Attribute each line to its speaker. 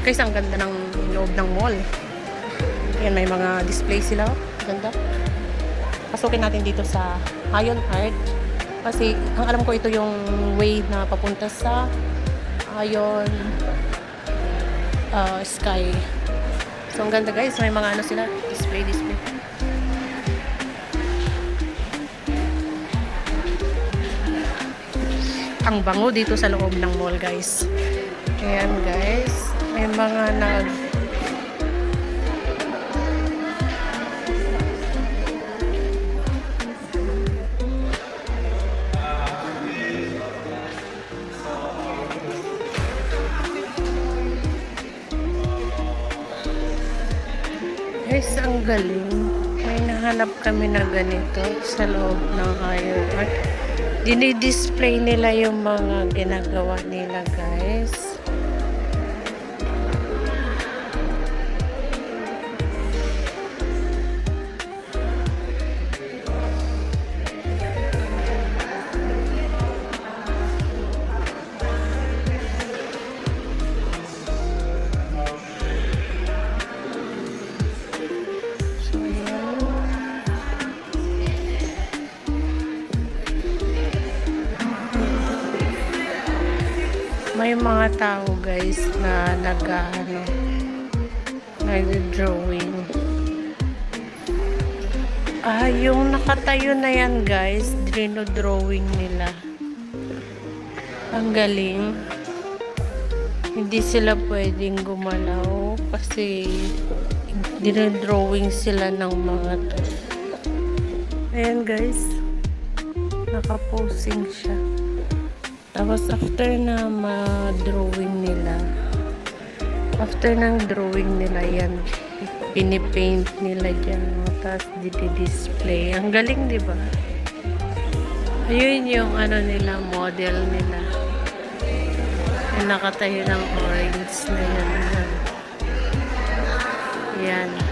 Speaker 1: Guys, ang ganda ng loob ng mall. Ayan, may mga display sila. Ganda. Pasukin natin dito sa Ion Art. Kasi, ang alam ko ito yung way na papunta sa Ion Sky. So, ang ganda guys. May mga ano sila. Display. Ang bango dito sa loob ng mall guys. Ayan guys. May mga guys, ang galing. May nahanap kami na ganito sa loob ng Ion Art. Dinidisplay nila yung mga ginagawa nila guys. May mga tao guys na nag-drawing. Yung nakatayo na yan guys, drawing nila. Ang galing. Hindi sila pwedeng gumalaw kasi dinodrawing sila ng mga to. Ayan guys, nakaposing siya. Tapos after na ma-drawing nila, after ng drawing nila yan, pinipaint nila dyan, tapos di-display. Ang galing, di ba? Ayun yung ano nila, model nila. Yung nakatayo ng orange na yan. Yan.